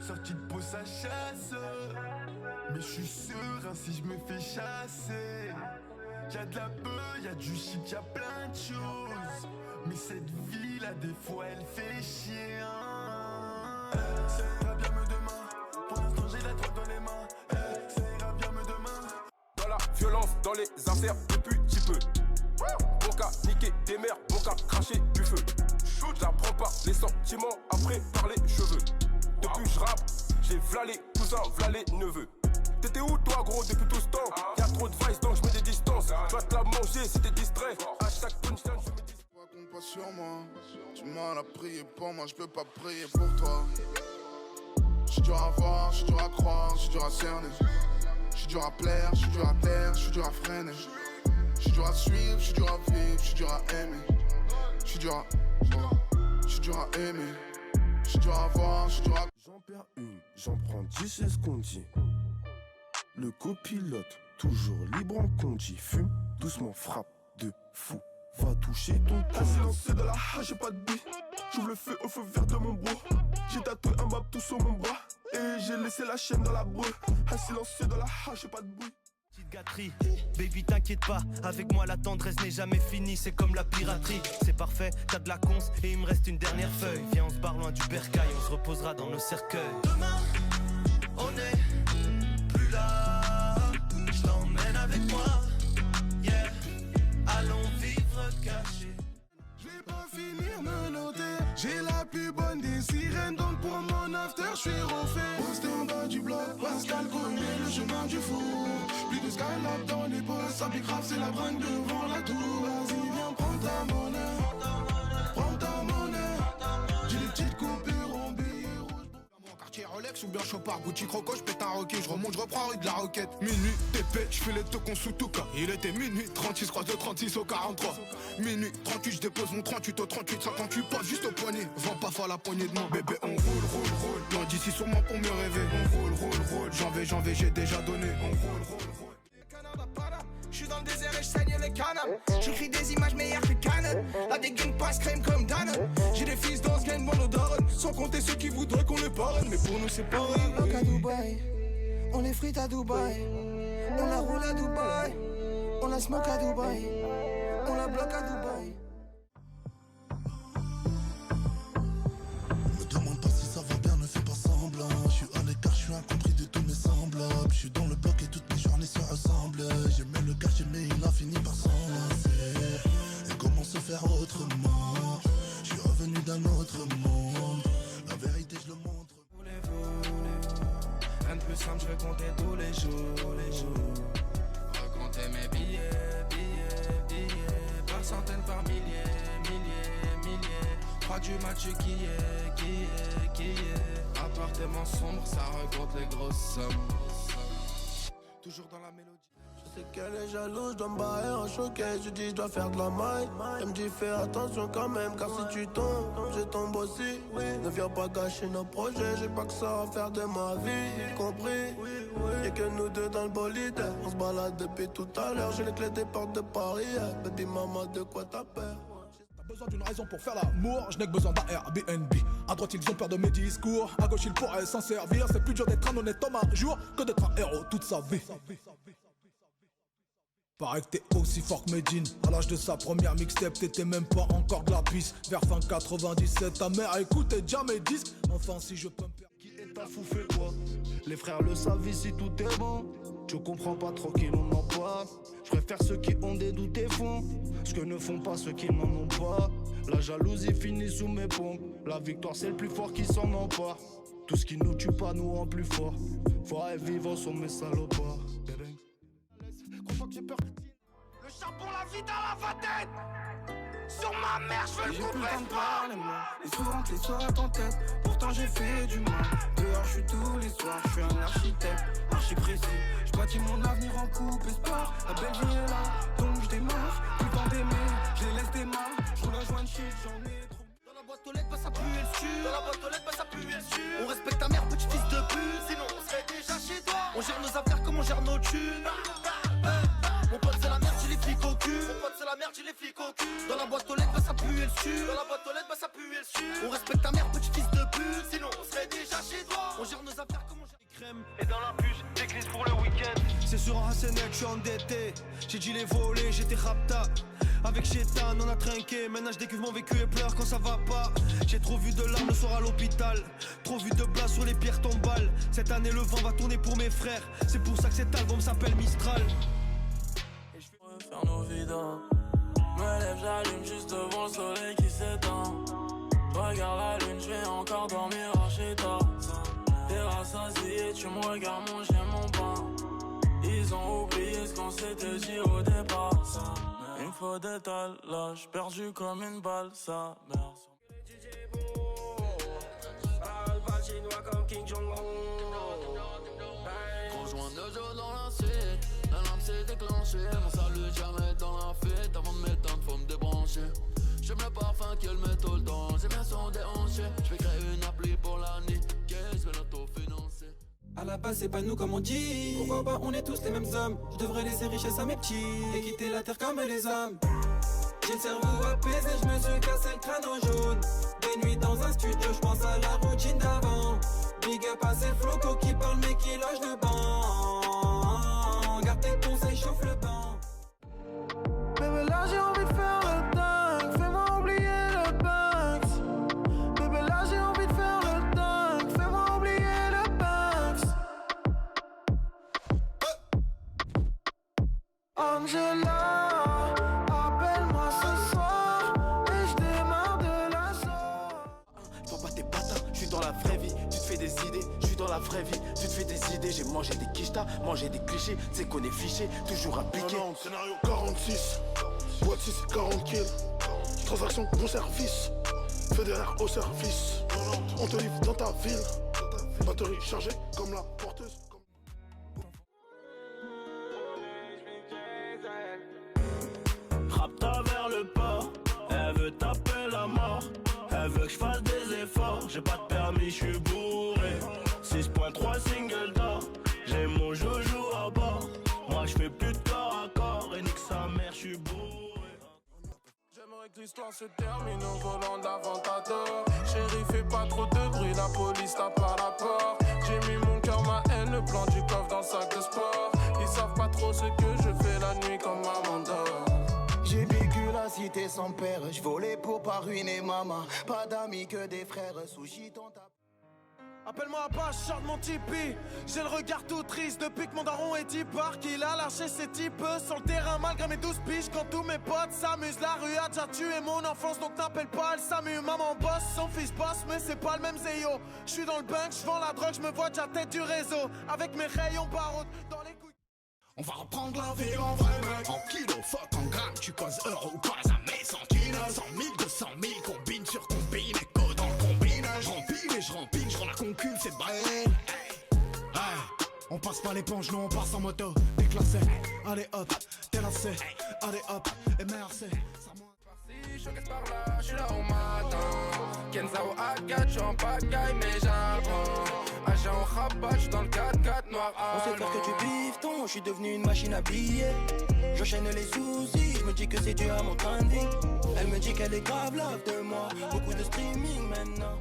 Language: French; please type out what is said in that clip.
sorti de peau sa chasse. Mais je suis serein si je me fais chasser. Y'a de la peur, y'a du shit, y'a plein de choses. Mais cette vie là des fois elle fait chier ça ira bien me demain. Pour l'instant j'ai la drogue dans les mains. Ça ira bien me demain. Dans la violence, dans les affaires depuis petit peu. Bon qu'à niquer des mères, bon qu'à cracher du feu. J'apprends pas les sentiments après par les cheveux. Depuis je rappe, j'ai v'là les cousins, v'là les neveux. T'étais où toi gros depuis tout ce temps? Y'a trop de vice donc je mets des distances. Tu vas te la manger si t'es distrait. À chaque punchline je mets des... Compte pas sur moi. Tu m'as la prier pour moi, je peux pas prier pour toi. J'suis dur à voir, j'suis dur à croire, j'suis dur à cerner. J'suis dur à plaire, j'suis dur à taire, j'suis dur à freiner. J'suis dur à suivre, j'suis dur à vivre, j'suis dur à aimer. J'suis dur à aimer. J'suis dur à voir, j'suis dur à... J'en perds une, j'en prends 10, c'est ce qu'on dit. Le copilote, toujours libre en conduit. Fume, doucement frappe de fou. Va toucher ton corps. Silencieux dans la hache, j'ai pas de billes. J'ouvre le feu au feu vert de mon bro. J'ai tatoué un map tout sur mon bras. Et j'ai laissé la chaîne dans la brume. Un silencieux dans la hache, j'ai pas de bruit. Petite gâterie, baby t'inquiète pas. Avec moi la tendresse n'est jamais finie. C'est comme la piraterie, c'est parfait. T'as de la conce et il me reste une dernière feuille. Viens on se barre loin du bercail, on se reposera dans nos cercueils. Demain, on est plus là. Je t'emmène avec moi, yeah. Allons vivre cachés. Je vais pas finir me noter. J'ai la plus bonne des sirènes. Donc pour mon after, je suis refait. Posté en bas du bloc, Pascal connaît le chemin du four. Plus de Skylab dans les bosses. Ça pique grave, c'est la bringue devant la tour. Vas-y, viens prendre ta monnaie. Prends ta monnaie. J'ai des petites coupures en billets rouges. Mon quartier Rolex ou bien Chopard, Gucci Croco, je pète un roquet. Je remonte, je reprends rue de la Roquette. Minuit, t'épais, je fais les tocons sous tout cas. Il était minuit 36, croise de 36 au 43. Minuit 38, je dépose mon 38 au 38, 58 pas juste au poignet. Vends pas faire la poignée de main. Bébé, on roule. Loin d'ici sûrement pour me rêver. On roule. Janvier, j'ai déjà donné. On roule. J'suis dans le désert et j'saigne les canams. J'écris des images meilleures que Canon. La dégaine passe crème comme Danone. J'ai des fils dans ce game monodorone. Sans compter ceux qui voudraient qu'on les parraine. Mais pour nous c'est pareil. On la bloque à Dubaï. On les frite à Dubaï. On la roule à Dubaï. On la smoke à Dubaï. On la bloque à Dubaï. Me demande pas si ça va bien, ne fais pas semblant. J'suis à l'écart, j'suis incompris de tous mes semblables. J'suis dans le bloc et toutes mes journées se ressemblent. J'aimais le quartier mais il a fini par s'enlacer. Et comment se faire autrement? J'suis revenu d'un autre monde. La vérité je le montre. Rien de plus simple, je vais compter tous les jours. Recompter mes billets. Par centaines, par milliers. Crois du match qui est. Appartement sombre, ça recompte les grosses sommes. Toujours dans la mélodie. Je sais qu'elle est jalouse, je dois me barrer en showcase. Je dis je dois faire de la maille. Elle me dit fais attention quand même, car si tu tombes, je tombe aussi. Ne viens pas gâcher nos projets, j'ai pas que ça à faire de ma vie, compris. Y'a que nous deux dans le bolide. On se balade depuis tout à l'heure. J'ai les clés des portes de Paris. Baby maman, de quoi t'as peur? T'as besoin d'une raison pour faire l'amour, je n'ai que besoin d'un Airbnb. À droite ils ont peur de mes discours, à gauche ils pourraient s'en servir. C'est plus dur d'être un honnête homme un jour que d'être un héros toute sa vie. Paraît que t'es aussi fort que Medine. À l'âge de sa première mixtape, t'étais même pas encore de la piste. Vers fin 97, ta mère écoutait déjà mes disques. Enfin si je peux me permettre. Qui est ta fou fait quoi? Les frères le savent ici tout est bon. Tu comprends pas trop qu'ils n'en ont pas. Je préfère ceux qui ont des doutes et font ce que ne font pas ceux qui n'en ont pas. La jalousie finit sous mes pompes. La victoire c'est le plus fort qui s'en empare. Tout ce qui nous tue pas nous rend plus fort. Faut vivre sur mes salopards. Crois pas que j'ai peur. Le charbon, la vie dans la vingtaine. Sur ma mère, je veux le couper pas. Et souvent tes soirs en tête. Pourtant j'ai fait du mal. Dehors je suis tous les soirs. Je suis un architecte, archi précis. Je bâtis mon avenir en coupe espoir. La belle vie est là, donc je démarre. Tout le temps d'aimer, je les laisse démarrer. Je roule un joint de shit, j'en ai trop. Dans la boîte aux lettres, bah ça pue le dessus. Dans la boîte aux lettres, bah ça pue le dessus. On respecte ta mère, petit fils de pute. Sinon on serait déjà chez toi. On gère nos affaires comme on gère nos thunes. Mon pote c'est la merde, j'ai les flics au cul. Mon pote c'est la merde. merde, j'ai les flics au cul. Dans la boîte aux lettres, bah ça pue et le su. Dans la boîte aux lettres, bah ça pue et le su. On respecte ta mère, petit fils de pute. Sinon, on serait déjà chez toi. On gère nos affaires comme on gère les crèmes. Et dans la bûche, j'église pour le week-end. C'est sur un Hassanek, je suis endetté. J'ai dit les volets, j'étais rapta. Avec Chétan, on a trinqué. Maintenant, je décuve mon vécu et pleure quand ça va pas. J'ai trop vu de larmes le soir à l'hôpital. Trop vu de blas sur les pierres tombales. Cette année, le vent va tourner pour mes frères. C'est pour ça que cet album s'appelle Mistral. Et je vais refaire nos vidas. Me lève, j'allume juste devant le soleil qui s'éteint. Je regarde la lune, je vais encore dormir chez toi. T'es rassasié, tu me regardes manger mon pain. Ils ont oublié ce qu'on s'était dit au départ. Il me faut des talages, perdu comme une balle, sa mère. Rejoins Nojo dans la suite, la lampe s'est déclenchée. Mon salut jamais dans la fête, avant de m'éteindre faut me débrancher. J'aime le parfum qu'elle met tout le temps, j'aime bien son déhanché. J'vais créer une appli pour la niquer, j'vais l'autofinancer. À la base c'est pas nous comme on dit. Pourquoi pas on est tous les mêmes hommes. Je devrais laisser richesse à mes petits et quitter la terre comme les hommes. J'ai le cerveau apaisé, je me suis cassé le crâne au jaune. Des nuits dans un studio, je pense à la routine d'avant. Big up à ces flocos qui parlent mais qui logent le banc. Garde tes conseils, chauffe le banc. Bébé là j'ai envie de faire le dingue, fais-moi oublier le Banks. Bébé là j'ai envie de faire le dingue, fais-moi oublier le Banks. Angela, appelle-moi ce soir et je démarre de la sauce. Sois pas tes patins, je suis dans la vraie vie, tu te fais des idées, je suis dans la vraie vie, tu te fais des idées, j'ai mangé des quichetas, mangé des clichés, c'est qu'on est fiché, toujours appliqué. Non, scénario 46, boîte 6, 40 kills, transaction, bon service, fédéraire au service, on te livre dans ta ville, batterie chargée comme la porteuse. Rapta vers le port, elle veut taper la mort. Elle veut que je fasse des efforts, j'ai pas de permis, je suis bourré. 6.3 single d'or, j'ai mon joujou à bord. Moi je fais plus de corps à corps, et nique sa mère, je suis bourré. J'aimerais que l'histoire se termine au volant d'Aventador. Chérie, fais pas trop de bruit, la police tape à la porte. J'ai mis mon cœur, ma haine, le plan du coffre dans le sac de sport. Ils savent pas trop ce que je fais la nuit comme maman dort. J'ai vécu la cité sans père, je volais pour pas ruiner maman. Pas d'amis que des frères, sushi dans ta... Appelle-moi à pas, je sors de mon Tipeee. J'ai le regard tout triste depuis que mon daron est dipart. Qu'il a lâché ses types sur le terrain malgré mes 12 piges. Quand tous mes potes s'amusent, la rue a déjà tué mon enfance. Donc n'appelle pas, elle s'amuse. Maman bosse, son fils bosse, mais c'est pas le même Zéyo. Je suis dans le bank, je vends la drogue, je me vois déjà tête du réseau. Avec mes rayons barreaux dans les couilles. On va reprendre la vie en vrai mec. En kilo, fuck en grammes, tu causes euro, pas à mes centimes. 100 000, 200 000, combine sur combine, écho dans le combine. J'rempile et j'rempile, j'rends la concu, c'est bail. Hey, on passe pas l'éponge, nous on passe en moto. Déclassé, allez hop, t'es lancé, allez hop, et merci. Je casse par là, je suis là au matin. Kenza au A4, je suis en pagaille, mais j'apprends. Agent au rabat, je suis dans le 4x4 noir. On sait faire que du bifton, je suis devenu une machine à billets. J'enchaîne les soucis, je me dis que c'est dû à mon train de vie. Elle me dit qu'elle est grave love de moi, beaucoup de streaming maintenant.